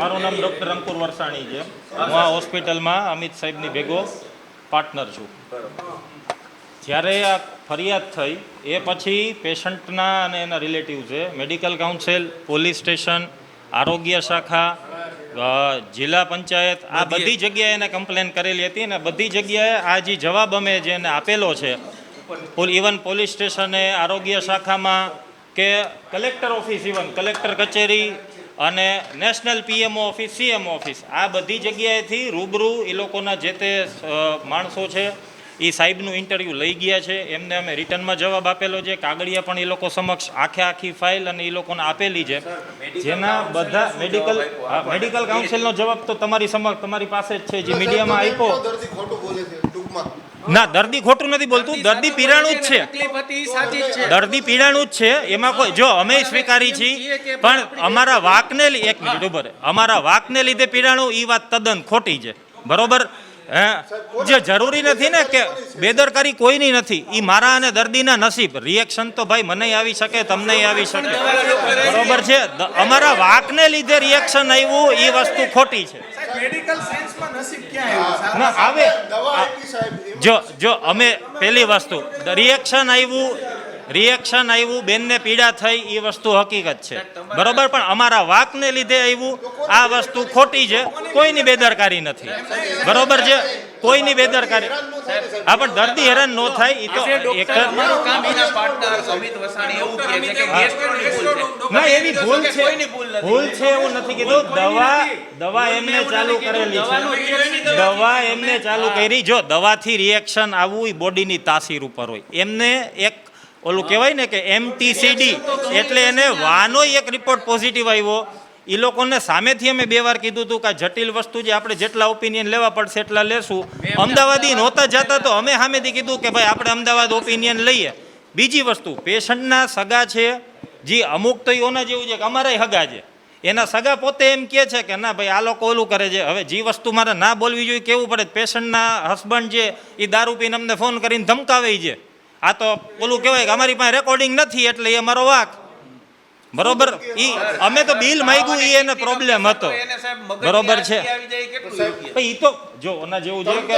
મારું નામ ડૉક્ટર અંકુર વરસાણી છે. હું આ હોસ્પિટલમાં અમિત સાહેબની ભેગો પાર્ટનર છું. જ્યારે આ ફરિયાદ થઈ એ પછી પેશન્ટના અને એના રિલેટિવ છે, મેડિકલ કાઉન્સિલ, પોલીસ સ્ટેશન, આરોગ્ય શાખા, જિલ્લા પંચાયત, આ બધી જગ્યાએ એને કમ્પ્લેન કરેલી હતી અને બધી જગ્યાએ આ જે જવાબ અમે જેને આપેલો છે, ઇવન પોલીસ સ્ટેશને, આરોગ્ય શાખામાં કે કલેક્ટર ઓફિસ, ઇવન કલેક્ટર કચેરી અને national PMO office, CMO office, આ બધી જગ્યાએથી રૂબરૂ એ લોકોના જે તે માણસો છે એ સાહેબનું ઇન્ટરવ્યૂ લઈ ગયા છે. એમને અમે રિટર્નમાં જવાબ આપેલો છે, કાગળિયા પણ એ લોકો સમક્ષ આખી ફાઇલ અને એ લોકોને આપેલી છે, જેના બધા મેડિકલ કાઉન્સિલનો જવાબ તો તમારી સમક્ષ તમારી પાસે જ છે, જે મીડિયામાં આપ્યો. ના, દર્દી ખોટું નથી બોલતું, દર્દી પીડાણું જ છે, દર્દી પીડાણું જ છે, એમાં કોઈ જો અમે સ્વીકારી છીએ, પણ અમારા વાકને એક મિનિટ ઉભો રહે, અમારા વાકને લીધે પીડાણું એ વાત તદ્દન ખોટી છે, બરોબર? જે જરૂરી નથી ને કે બેદરકારી કોઈની નથી, એ મારા અને દર્દીના નસીબ. રિએક્શન તો ભાઈ મને આવી શકે, તમને આવી શકે, બરોબર છે? અમારા વાકને લીધે રિએક્શન આવ્યું એ વસ્તુ ખોટી છે. ના આવે જો અમે પેલી વસ્તુ રિએક્શન આવ્યું, બેનને પીડા થઈ, એ વસ્તુ હકીકત છે, બરોબર? પણ અમારા વાકને લીધે આવ્યું, આ વસ્તુ ખોટી છે. કોઈની બેદરકારી નથી, બરોબર છે? કોઈની બેદરકારી. હા, પણ દર્દી હેરાન ન થાય એ તો એક ના, એવી ભૂલ છે એવું નથી કીધું. દવા એમને ચાલુ કરેલી છે, દવા એમને ચાલુ કરી. જો દવાથી રિએક્શન આવવું એ બોડીની તાસીર ઉપર હોય. એમને એક ઓલું કહેવાય ને કે MTCD, એટલે એને વાનો એક રિપોર્ટ પોઝિટિવ આવ્યો. એ લોકોને સામેથી અમે 2 વાર કીધું હતું કે જટિલ વસ્તુ જે આપણે જેટલા ઓપિનિયન લેવા પડશે એટલા લેશું. અમદાવાદી નહોતા જતા તો અમે સામેથી કીધું કે ભાઈ આપણે અમદાવાદ ઓપિનિયન લઈએ. બીજી વસ્તુ, પેશન્ટના સગા છે, જે અમુક તો એના જેવું છે કે અમારાય સગા છે, એના સગા પોતે એમ કહે છે કે ના ભાઈ આ લોકો ઓલું કરે છે. હવે જે વસ્તુ મારે ના બોલવી જોઈએ કેવું પડે. પેશન્ટના હસબન્ડ છે એ દારૂ પીને અમને ફોન કરીને ધમકાવે છે. આ તો ઓલું કહેવાય કે અમારી પાસે રેકોર્ડિંગ નથી એટલે એ અમારો વાક, બરોબર? અમે તો બિલ માંગ્યું, એ એને પ્રોબ્લેમ હતો, બરોબર છે? એ તો જો એના જેવું છે કે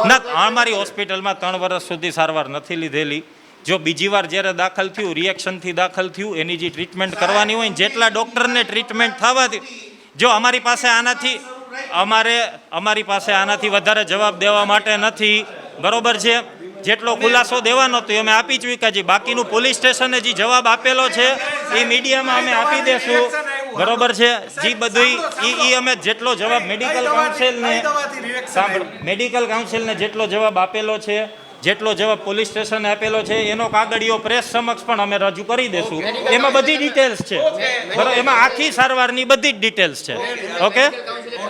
ના, અમારી હોસ્પિટલમાં 3 વર્ષ સુધી સારવાર નથી લીધેલી. જો બીજી વાર જ્યારે દાખલ થયું, રિએક્શનથી દાખલ થયું, એની જે ટ્રીટમેન્ટ કરવાની હોય, જેટલા ડૉક્ટરને ટ્રીટમેન્ટ થવાથી, જો અમારી પાસે આનાથી વધારે જવાબ દેવા માટે નથી, બરોબર છે? જેટલો ખુલાસો દેવાનો હતો અમે આપી ચૂક્યા છીએ. બાકીનું પોલીસ સ્ટેશને જે જવાબ આપેલો છે એ મીડિયામાં અમે આપી દેશું, બરોબર છે? જે બધું એ અમે જેટલો જવાબ મેડિકલ કાઉન્સિલને જેટલો જવાબ આપેલો છે, જેટલો જવાબ પોલીસ સ્ટેશને આપેલો છે, એનો કાગળિયો પ્રેસ સમક્ષ પણ અમે રજૂ કરી દેશું. એમાં બધી ડિટેલ્સ છે, બરાબર? એમાં આખી સારવારની બધી જ ડિટેલ્સ છે. ઓકે,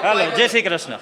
હાલો, જય શ્રી કૃષ્ણ.